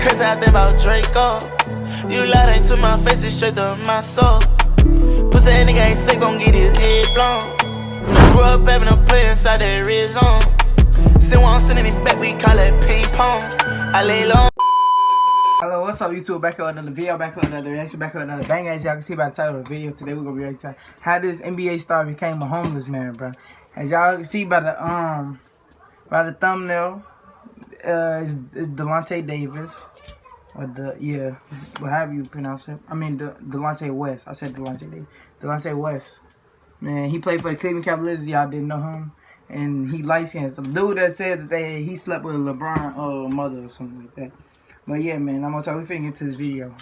crazy, I think about Draco. You lied into my face, it's straight to my soul. Pussy that nigga ain't sick, gon' get his head blown. Grew up having a play inside that red zone. Still want sending it back, we call it ping pong. I lay low. Hello, what's up YouTube? Back with another video, back with another reaction, back with another bang. As y'all can see by the title of the video, today we're gonna be reacting to how this NBA star became a homeless man, bro. As y'all can see by the thumbnail, it's Delonte Davis. Or however you pronounce it. I mean Delonte West. I said Delonte Davis. Delonte West. Man, he played for the Cleveland Cavaliers. Y'all didn't know him. And he light-skinned. The dude that said that he slept with LeBron's mother or something like that. But yeah, man, I'm gonna tell you, we finna get to this video.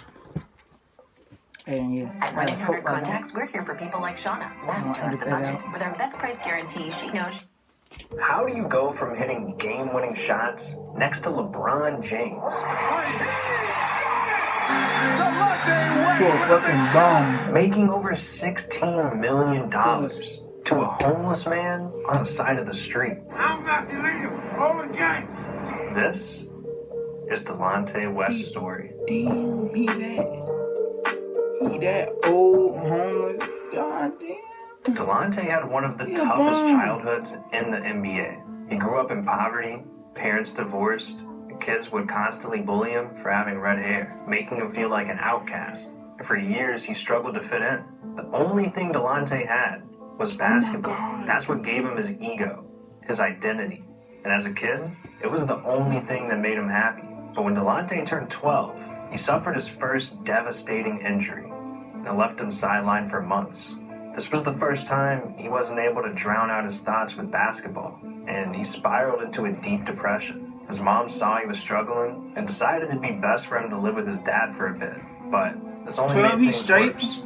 And yeah. At 1-800 Contacts, we're here for people like Shauna. Master of the budget. With our best price guarantee, she knows. How do you go from hitting game-winning shots next to LeBron James to a fucking bomb, making over $16 million to a homeless man on the side of the street? I'm not the leader. All the game. This is Delonte West's story. Damn, he that old homeless. God damn. Delonte had one of the toughest childhoods in the NBA. He grew up in poverty, parents divorced, and kids would constantly bully him for having red hair, making him feel like an outcast. And for years, he struggled to fit in. The only thing Delonte had was basketball. That's what gave him his ego, his identity. And as a kid, it was the only thing that made him happy. But when Delonte turned 12, he suffered his first devastating injury, and it left him sidelined for months. This was the first time he wasn't able to drown out his thoughts with basketball, and he spiraled into a deep depression. His mom saw he was struggling and decided it'd be best for him to live with his dad for a bit, but this only made things worse.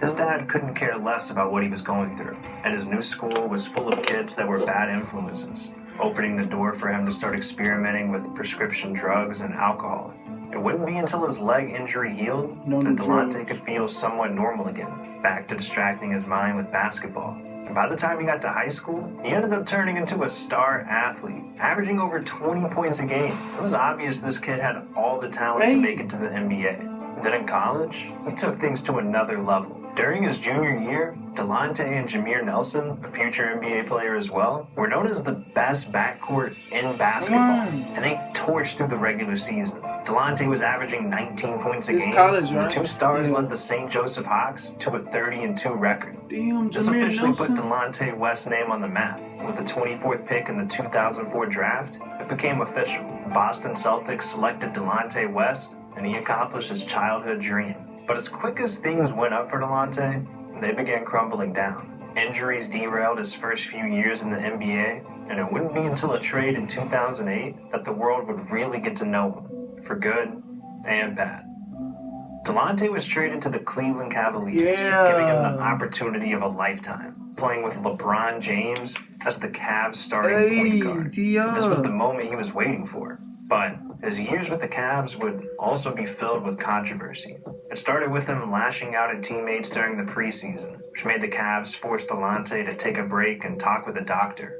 His dad couldn't care less about what he was going through, and his new school was full of kids that were bad influences, opening the door for him to start experimenting with prescription drugs and alcohol. It wouldn't be until his leg injury healed that Delonte could feel somewhat normal again, back to distracting his mind with basketball. And by the time he got to high school, he ended up turning into a star athlete, averaging over 20 points a game. It was obvious this kid had all the talent to make it to the NBA. And then in college, he took things to another level. During his junior year, Delonte and Jameer Nelson, a future NBA player as well, were known as the best backcourt in basketball, and they torched through the regular season. Delonte was averaging 19 points a game. College, right? The two stars led the St. Joseph Hawks to a 30-2 record. Damn, this officially put Delonte West's name on the map. With the 24th pick in the 2004 draft, it became official. The Boston Celtics selected Delonte West, and he accomplished his childhood dream. But as quick as things went up for Delonte, they began crumbling down. Injuries derailed his first few years in the NBA, and it wouldn't be until a trade in 2008 that the world would really get to know him, for good and bad. Delonte was traded to the Cleveland Cavaliers, giving him the opportunity of a lifetime, playing with LeBron James as the Cavs' starting point guard. This was the moment he was waiting for. But his years with the Cavs would also be filled with controversy. It started with him lashing out at teammates during the preseason, which made the Cavs force Delonte to take a break and talk with a doctor.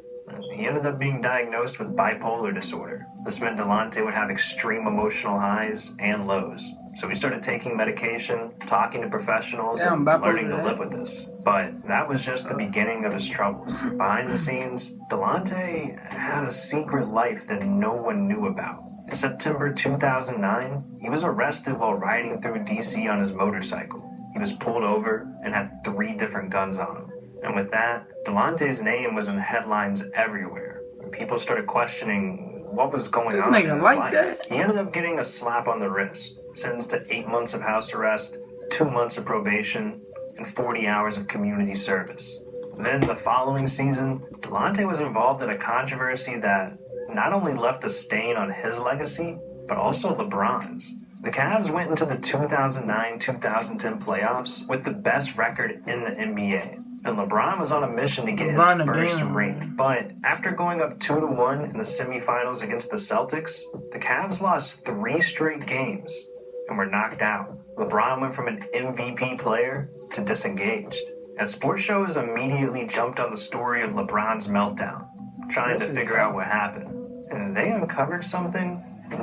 He ended up being diagnosed with bipolar disorder. This meant Delonte would have extreme emotional highs and lows. So he started taking medication, talking to professionals, and learning to live with this. But that was just the beginning of his troubles. Behind the scenes, Delonte had a secret life that no one knew about. In September 2009, he was arrested while riding through DC on his motorcycle. He was pulled over and had 3 different guns on him. And with that, Delonte's name was in headlines everywhere. People started questioning what was going on in his life. He ended up getting a slap on the wrist, sentenced to 8 months of house arrest, 2 months of probation, and 40 hours of community service. Then the following season, Delonte was involved in a controversy that not only left a stain on his legacy, but also LeBron's. The Cavs went into the 2009-2010 playoffs with the best record in the NBA. And LeBron was on a mission to get his first ring. But after going up 2-1 in the semifinals against the Celtics, the Cavs lost 3 straight games and were knocked out. LeBron went from an MVP player to disengaged. And sports shows immediately jumped on the story of LeBron's meltdown, trying to figure out what happened. And they uncovered something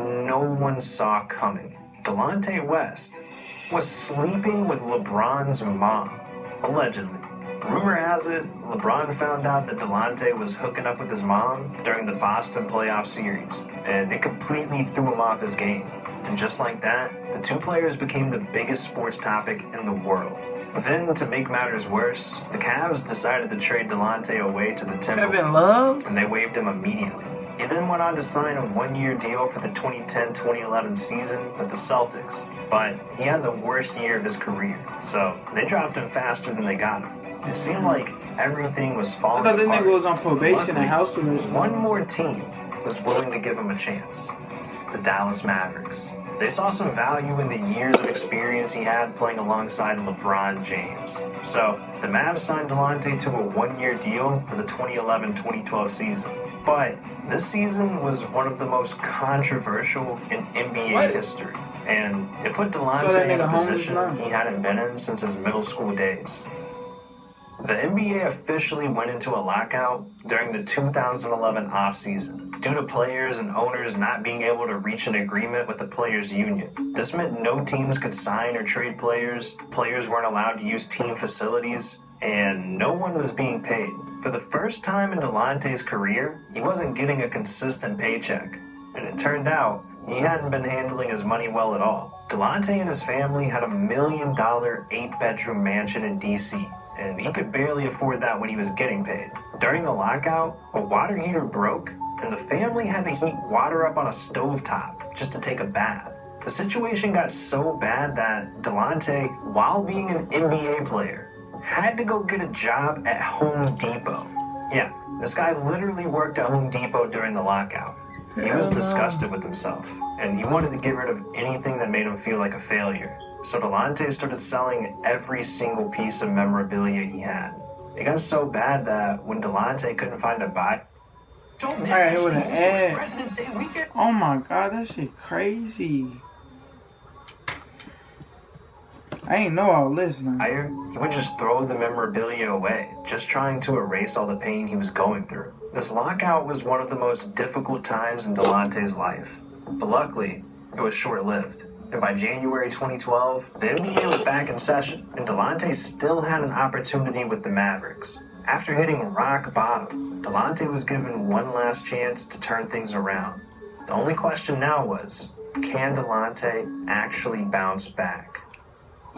no one saw coming. Delonte West was sleeping with LeBron's mom, allegedly. Rumor has it, LeBron found out that Delonte was hooking up with his mom during the Boston playoff series, and it completely threw him off his game. And just like that, the two players became the biggest sports topic in the world. Then, to make matters worse, the Cavs decided to trade Delonte away to the Kevin Love? Timberwolves, and they waived him immediately. He then went on to sign a one-year deal for the 2010-2011 season with the Celtics, but he had the worst year of his career, so they dropped him faster than they got him. It seemed like everything was I falling thought this apart. nigga was on probation Luckily, and house arrest. one more team was willing to give him a chance. The Dallas Mavericks. They saw some value in the years of experience he had playing alongside LeBron James. So, the Mavs signed Delonte to a one-year deal for the 2011-2012 season. But this season was one of the most controversial in NBA history. And it put Delonte in a position he hadn't been in since his middle school days. The NBA officially went into a lockout during the 2011 offseason due to players and owners not being able to reach an agreement with the players' union. This meant no teams could sign or trade players, players weren't allowed to use team facilities, and no one was being paid. For the first time in Delonte's career, he wasn't getting a consistent paycheck. And it turned out, he hadn't been handling his money well at all. Delonte and his family had a $1 million 8-bedroom mansion in DC, and he could barely afford that when he was getting paid. During the lockout, a water heater broke, and the family had to heat water up on a stovetop just to take a bath. The situation got so bad that Delonte, while being an NBA player, had to go get a job at Home Depot. Yeah, this guy literally worked at Home Depot during the lockout. He was disgusted with himself, and he wanted to get rid of anything that made him feel like a failure. So Delonte started selling every single piece of memorabilia he had. It got so bad that when Delonte couldn't find a buyer, Don't miss Alright, here with Ashley an Olsen's ad. President's Day weekend. Oh my god, that shit crazy. I ain't know all this, man. he would just throw the memorabilia away, just trying to erase all the pain he was going through. This lockout was one of the most difficult times in Delonte's life, but luckily, it was short-lived. And by January 2012, the NBA was back in session, and Delonte still had an opportunity with the Mavericks. After hitting rock bottom, Delonte was given one last chance to turn things around. The only question now was, can Delonte actually bounce back?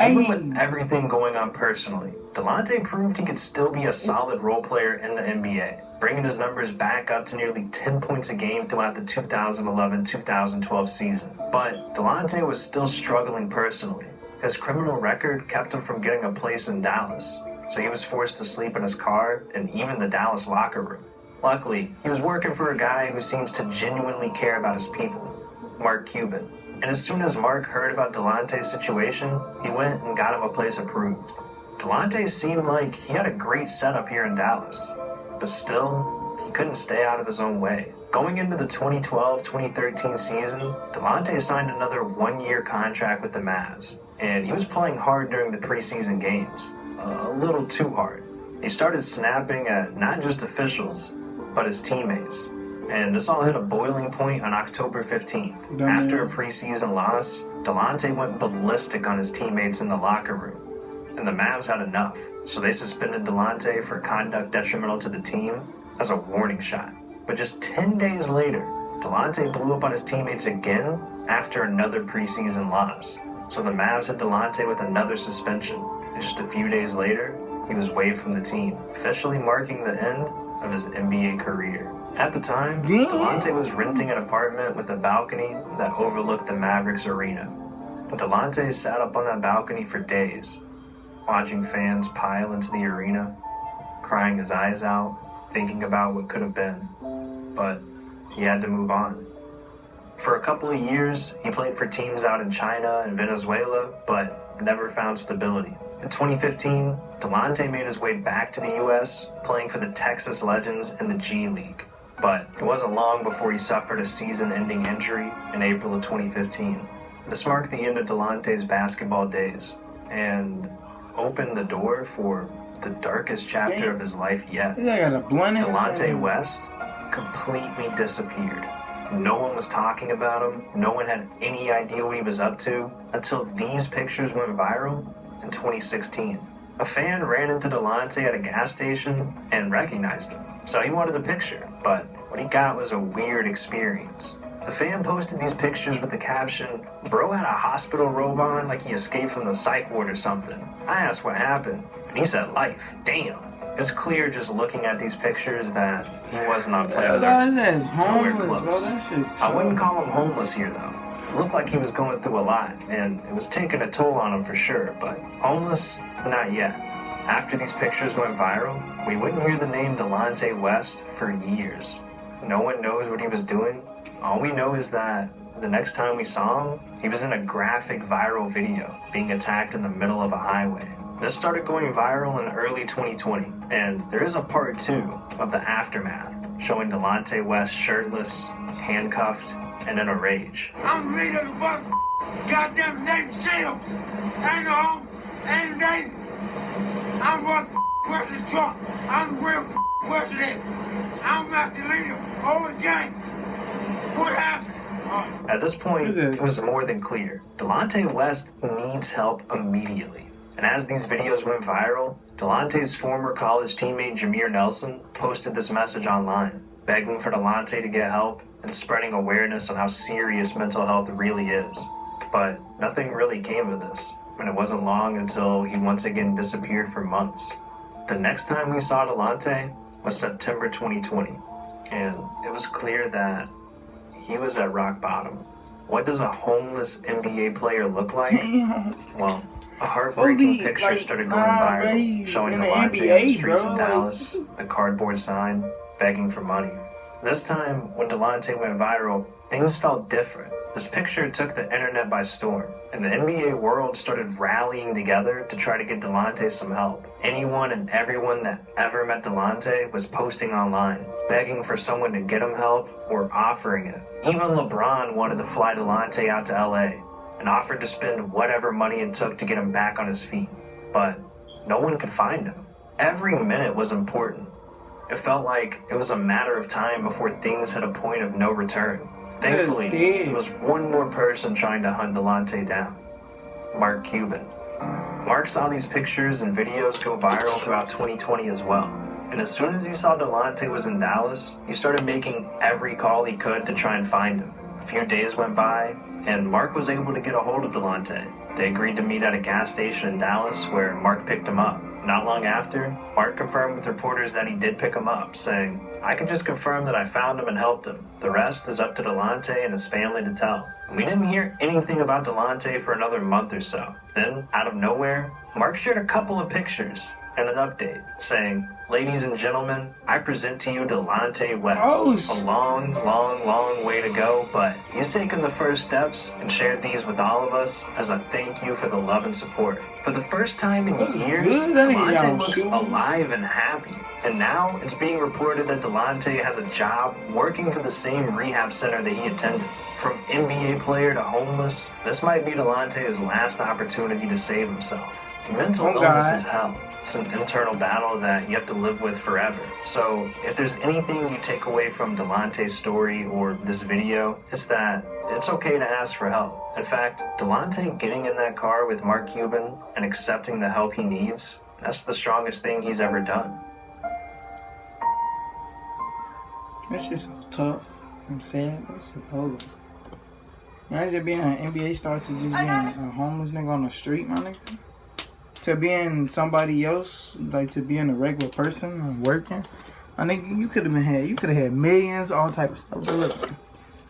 Even with everything going on personally, Delonte proved he could still be a solid role player in the NBA, bringing his numbers back up to nearly 10 points a game throughout the 2011-2012 season. But Delonte was still struggling personally. His criminal record kept him from getting a place in Dallas, so he was forced to sleep in his car and even the Dallas locker room. Luckily, he was working for a guy who seems to genuinely care about his people, Mark Cuban. And as soon as Mark heard about Delonte's situation, he went and got him a place approved. Delonte seemed like he had a great setup here in Dallas, but still, he couldn't stay out of his own way. Going into the 2012-2013 season, Delonte signed another one-year contract with the Mavs, and he was playing hard during the preseason games, a little too hard. He started snapping at not just officials, but his teammates. And this all hit a boiling point on October 15th. After a preseason loss, Delonte went ballistic on his teammates in the locker room. And the Mavs had enough, so they suspended Delonte for conduct detrimental to the team as a warning shot. But just 10 days later, Delonte blew up on his teammates again after another preseason loss. So the Mavs hit Delonte with another suspension. And just a few days later, he was waived from the team, officially marking the end of his NBA career. At the time, Delonte was renting an apartment with a balcony that overlooked the Mavericks arena. And Delonte sat up on that balcony for days, watching fans pile into the arena, crying his eyes out, thinking about what could have been. But he had to move on. For a couple of years, he played for teams out in China and Venezuela, but never found stability. In 2015, Delonte made his way back to the U.S., playing for the Texas Legends in the G League. But it wasn't long before he suffered a season-ending injury in April of 2015. This marked the end of Delonte's basketball days and opened the door for the darkest chapter of his life yet. Delonte West completely disappeared. No one was talking about him. No one had any idea what he was up to until these pictures went viral in 2016. A fan ran into Delonte at a gas station and recognized him, so he wanted a picture, but what he got was a weird experience. The fan posted these pictures with the caption, "Bro had a hospital robe on like he escaped from the psych ward or something." I asked what happened, and he said life. Damn. It's clear just looking at these pictures that he wasn't on planet Earth. That's Nowhere homeless, bro. close. That shit I wouldn't tough. call him homeless here though. It looked like he was going through a lot, and it was taking a toll on him for sure, but homeless, not yet. After these pictures went viral, we wouldn't hear the name Delonte West for years. No one knows what he was doing. All we know is that the next time we saw him, he was in a graphic viral video being attacked in the middle of a highway. This started going viral in early 2020, and there is a part 2 of the aftermath showing Delonte West shirtless, handcuffed, and in a rage. I'm the leader of the goddamn Navy SEALs. Ain't no home, ain't no Navy. I'm what President Trump. I'm the real president. I'm not the leader of the gang. What happened? At this point, Who's this? it was more than clear. Delonte West needs help immediately. And as these videos went viral, Delonte's former college teammate Jameer Nelson posted this message online, begging for Delonte to get help and spreading awareness on how serious mental health really is. But nothing really came of this, and it wasn't long until he once again disappeared for months. The next time we saw Delonte was September 2020, and it was clear that he was at rock bottom. What does a homeless NBA player look like? Well, a heartbreaking Fully, picture like, started going bro, viral, he's showing in the Delonte on the NBA, streets bro, of like- Dallas with a cardboard sign, begging for money. This time, when Delonte went viral, things felt different. This picture took the internet by storm, and the NBA world started rallying together to try to get Delonte some help. Anyone and everyone that ever met Delonte was posting online, begging for someone to get him help or offering it. Even LeBron wanted to fly Delonte out to LA and offered to spend whatever money it took to get him back on his feet. But no one could find him. Every minute was important. It felt like it was a matter of time before things hit a point of no return. Thankfully, there was one more person trying to hunt Delonte down. Mark Cuban. Mark saw these pictures and videos go viral throughout 2020 as well. And as soon as he saw Delonte was in Dallas, he started making every call he could to try and find him. A few days went by, and Mark was able to get a hold of Delonte. They agreed to meet at a gas station in Dallas where Mark picked him up. Not long after, Mark confirmed with reporters that he did pick him up, saying, "I can just confirm that I found him and helped him. The rest is up to Delonte and his family to tell." And we didn't hear anything about Delonte for another month or so. Then, out of nowhere, Mark shared a couple of pictures and an update, saying, "Ladies and gentlemen, I present to you Delonte West. Oh, A long way to go, but he's taken the first steps and shared these with all of us as a thank you for the love and support. For the first time in That's years, good. That nigga got Delonte looks shoes. alive and happy. And now it's being reported that Delonte has a job working for the same rehab center that he attended. From NBA player to homeless, this might be Delonte's last opportunity to save himself. Mental Oh, illness God. is hell. It's an internal battle that you have to live with forever. So if there's anything you take away from Delonte's story or this video, it's that it's okay to ask for help. In fact, Delonte getting in that car with Mark Cuban and accepting the help he needs, that's the strongest thing he's ever done. That shit's so tough and sad. That shit bogus. Imagine being an NBA star to just being a homeless nigga on the street, my nigga. To being somebody else, like to being a regular person and working. I think you could have had millions, all type of stuff. But look,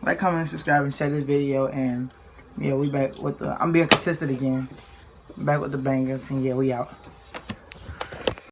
like, comment, and subscribe, and share this video. And yeah, we back with I'm being consistent again. Back with the bangers, and yeah, we out.